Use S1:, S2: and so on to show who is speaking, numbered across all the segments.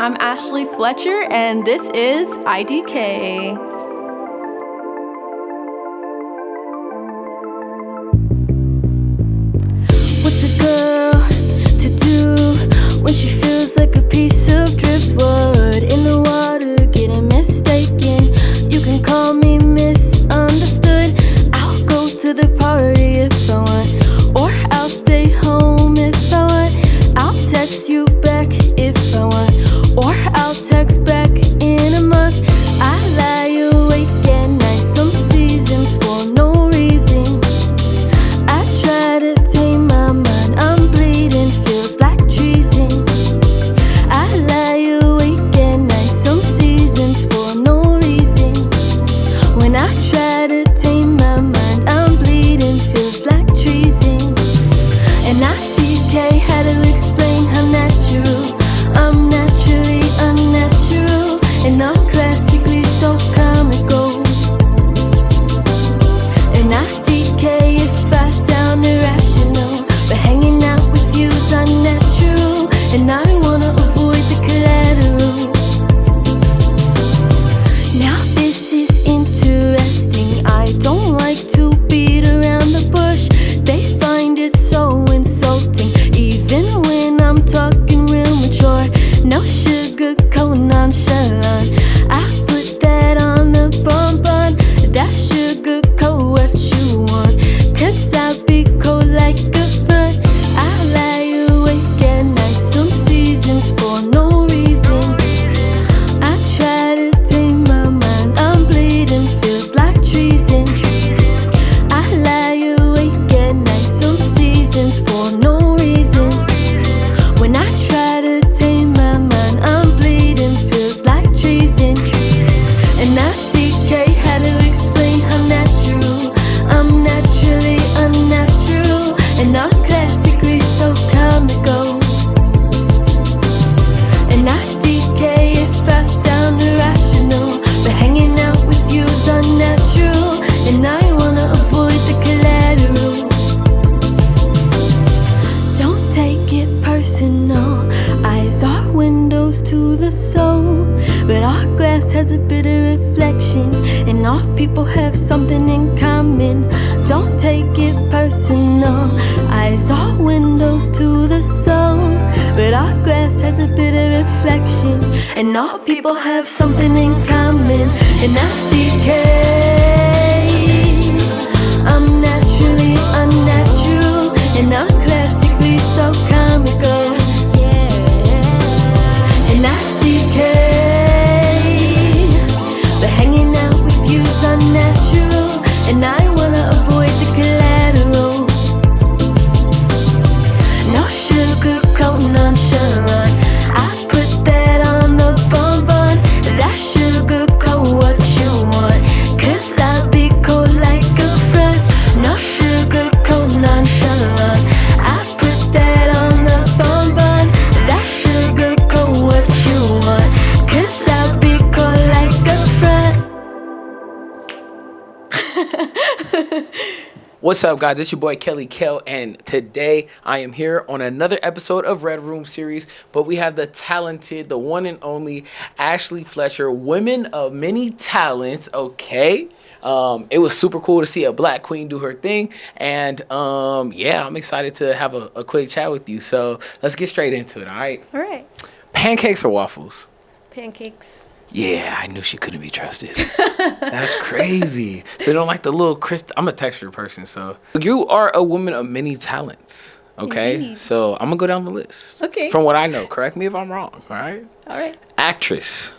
S1: I'm Ashley Fletcher, and this is IDK. What's a girl to do when she feels like a piece of driftwood in the water, getting mistaken? You can call me misunderstood. I'll go to the party if I want, or I'll stay home if I want. I'll text you back if I want, or I'll text back in a month. I lie awake at night, some seasons for no reason. I try to tame my mind, I'm bleeding, feels like treason. I lie awake at night, some seasons for no reason. When I try to tame my mind, I'm bleeding, feels like treason. And I DK, how to explain how natural I'm naturally unnatural, and I'm classically so comical. And I DK if I sound irrational, but hanging out with you's unnatural, and I wanna avoid the collateral. Now this is interesting, I don't like to beat around the bush. They find it so insulting, even when I'm talking real mature. No sugarcoat, nonchalant, I put that on the bonbon. That sugarcoat what you want, 'cause I'll be cold like a front. I lie awake at night, some seasons for no reason. I try to tame my mind, I'm bleeding, feels like treason. I lie awake at night, some seasons for no reason. When I try to tame my mind, I'm bleeding, feels like treason. And I DK, how to explain how natural I'm naturally unnatural, and I'm classically so comical. And I DK if I sound irrational, but hanging out with you's unnatural, and I wanna avoid the collateral. Don't take it personal, eyes are windows to the soul, but our glass has a bit of reflection, and all people have something in common. Don't take it personal, eyes are windows to the soul, but our glass has a bit of reflection, and all people have something in common. And I DK, I'm naturally unnatural, and I'm classically so comical. And I DK, but hanging out with you's unnatural, and I wanna avoid the collateral. No sugarcoat, nonchalant, I put that on the bonbon. That sugarcoat what you want, 'cause I'll be cold like a front. No sugarcoat, nonchalant, I put that on the bonbon. That sugarcoat what you want, 'cause I'll be cold like a front.
S2: What's up, guys? It's your boy Kelly Kell, and today I am here on another episode of Red Room Series. But we have the talented, the one and only Ashley Fletcher, women of many talents. Okay, it was super cool to see a black queen do her thing, and yeah, I'm excited to have a quick chat with you. So let's get straight into it. All right.
S1: All right.
S2: Pancakes or waffles?
S1: Pancakes.
S2: Yeah, I knew she couldn't be trusted. That's crazy. So you don't like the little crisp. I'm a texture person, so you are a woman of many talents. Okay,
S1: Indeed.
S2: so I'm gonna go down the list.
S1: Okay.
S2: From what I know, correct me if I'm wrong. All right.
S1: All right.
S2: Actress,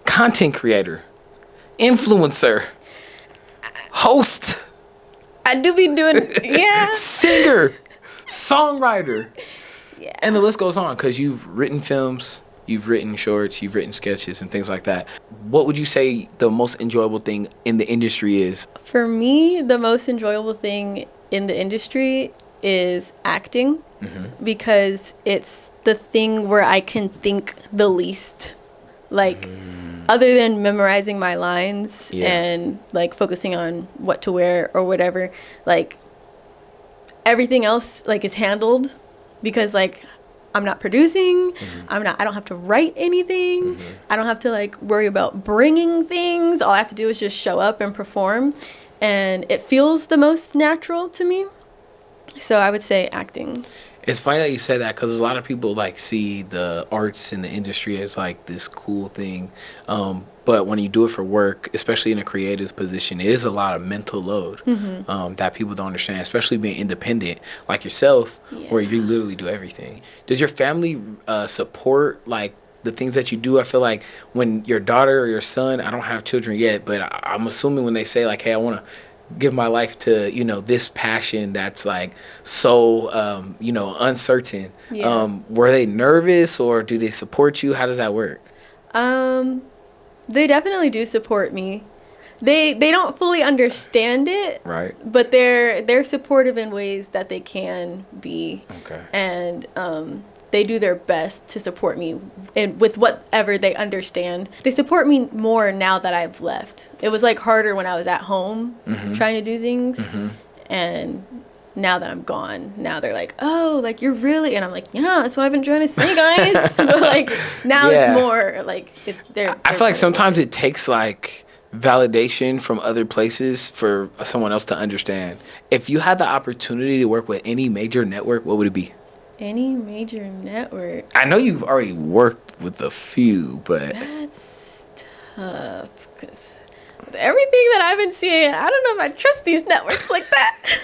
S2: content creator, influencer, host,
S1: I do be doing, yeah.
S2: singer, songwriter,
S1: Yeah.
S2: and the list goes on. Because you've written films, you've written shorts, you've written sketches and things like that. What would you say the most enjoyable thing in the industry is?
S1: For me, the most enjoyable thing in the industry is acting, because it's the thing where I can think the least. Like, other than memorizing my lines and like focusing on what to wear or whatever, like everything else like is handled, because like I'm not producing. I don't have to write anything. I don't have to like worry about bringing things. All I have to do is just show up and perform, and it feels the most natural to me. So I would say acting.
S2: It's funny that you said that because a lot of people like see the arts in the industry as like this cool thing. But when you do it for work, especially in a creative position, it is a lot of mental load that people don't understand, especially being independent like yourself, where you literally do everything. Does your family support like the things that you do? I feel like when your daughter or your son, I don't have children yet, but I'm assuming when they say like, hey, I want to give my life to, you know, this passion that's like so, you know, uncertain. Were they nervous or do they support you? How does that work?
S1: They definitely do support me. They don't fully understand it,
S2: Right.
S1: but they're supportive in ways that they can be.
S2: Okay.
S1: And they do their best to support me with whatever they understand. They support me more now that I've left. It was like harder when I was at home trying to do things, and now that I'm gone, now they're like, oh, like you're really, and I'm like, yeah, that's what I've been trying to say, guys. But like now it's more like it's they're
S2: I feel like sometimes it takes like validation from other places for someone else to understand. If you had the opportunity to work with any major network, what would it be?
S1: Any major network.
S2: I know you've already worked with a few, but
S1: That's tough because everything that I've been seeing, I don't know if I trust these networks like that.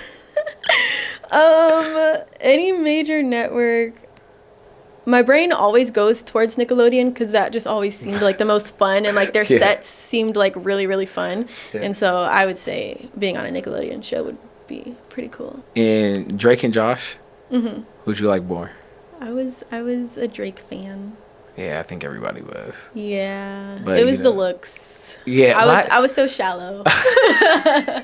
S1: Any major network. My brain always goes towards Nickelodeon because that just always seemed like the most fun, and like their sets seemed like really, really fun. And so I would say being on a Nickelodeon show would be pretty cool.
S2: And Drake and Josh, who'd you like more?
S1: I was a Drake fan.
S2: Yeah, I think everybody was.
S1: Yeah,
S2: But,
S1: it was
S2: you
S1: the
S2: know.
S1: looks.
S2: Yeah,
S1: I was so shallow.
S2: I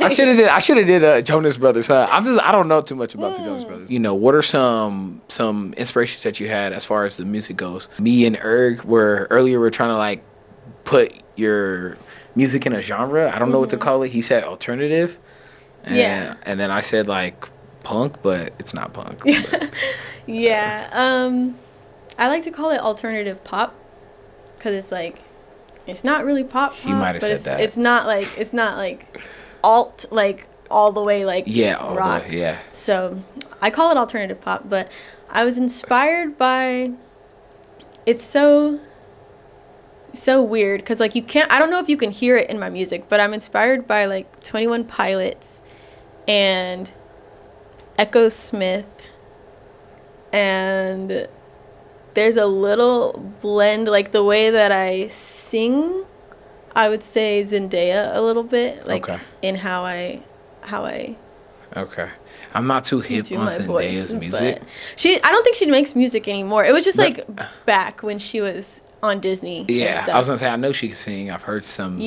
S2: should have did Jonas Brothers. Huh? I don't know too much about the Jonas Brothers. You know, what are some inspirations that you had as far as the music goes? Me and Erg were trying to like put your music in a genre. I don't know what to call it. He said alternative, and then I said like punk, but it's not punk.
S1: Yeah, I like to call it alternative pop because it's like. It's not really pop.
S2: He might have said that.
S1: It's not like alt, like all the way like rock. So I call it alternative pop, but I was inspired by. It's so weird because like you can't. I don't know if you can hear it in my music, but I'm inspired by like 21 Pilots, and Echo Smith, and. There's a little blend, like the way that I sing, I would say Zendaya a little bit, like in how I.
S2: Okay, I'm not too hip on Zendaya's music.
S1: I don't think she makes music anymore. It was just like back when she was on Disney.
S2: Yeah,
S1: and stuff.
S2: I was gonna say I know she can sing. I've heard some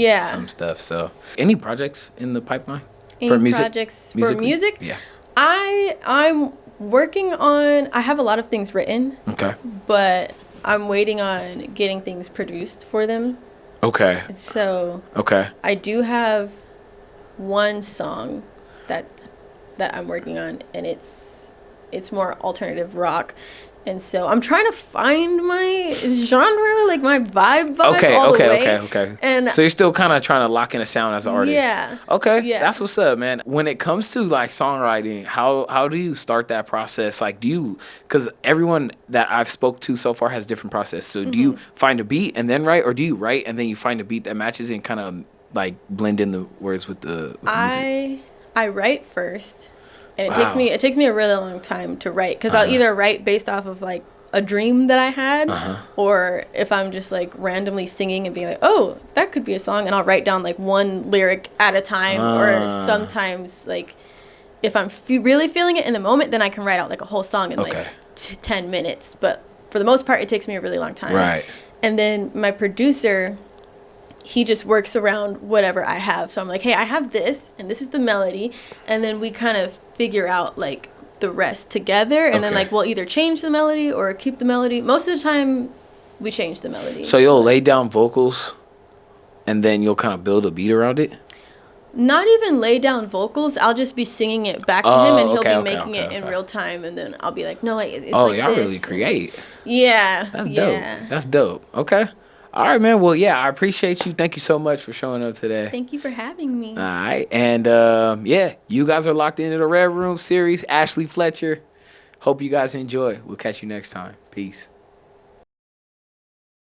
S2: stuff. So, any projects in the pipeline
S1: for music?
S2: Yeah,
S1: I'm working on. I have a lot of things written.
S2: Okay.
S1: But I'm waiting on getting things produced for them.
S2: Okay.
S1: So.
S2: Okay.
S1: I do have one song that I'm working on, and it's more alternative rock. And so I'm trying to find my genre, like my vibe all the way.
S2: Okay.
S1: And
S2: so you're still kind of trying to lock in a sound as an artist.
S1: Yeah.
S2: Okay.
S1: Yeah.
S2: That's what's up, man. When it comes to like songwriting, how do you start that process? Like, because everyone that I've spoke to so far has different process. So do you find a beat and then write, or do you write and then you find a beat that matches and kind of like blend in the words with the music?
S1: I write first. And it takes me a really long time to write because I'll either write based off of like a dream that I had, or if I'm just like randomly singing and being like, oh, that could be a song, and I'll write down like one lyric at a time. Or sometimes like if I'm really feeling it in the moment, then I can write out like a whole song in like 10 minutes. But for the most part, it takes me a really long time.
S2: Right.
S1: And then my producer, he just works around whatever I have. So I'm like, hey, I have this, and this is the melody. And then we kind of figure out, like, the rest together. And then, like, we'll either change the melody or keep the melody. Most of the time, we change the melody.
S2: So you'll lay down vocals, and then you'll kind of build a beat around it?
S1: Not even lay down vocals. I'll just be singing it back to him, and he'll
S2: okay,
S1: be
S2: okay,
S1: making it in real time, and then I'll be like, no, it's
S2: Oh,
S1: like
S2: y'all
S1: this.
S2: really create.
S1: Yeah.
S2: That's
S1: yeah.
S2: dope. That's dope. Okay. All right, man. Well, yeah, I appreciate you. Thank you so much for showing up today.
S1: Thank you for having me.
S2: All right. And yeah, you guys are locked into the Red Room series. Ashley Fletcher. Hope you guys enjoy. We'll catch you next time. Peace.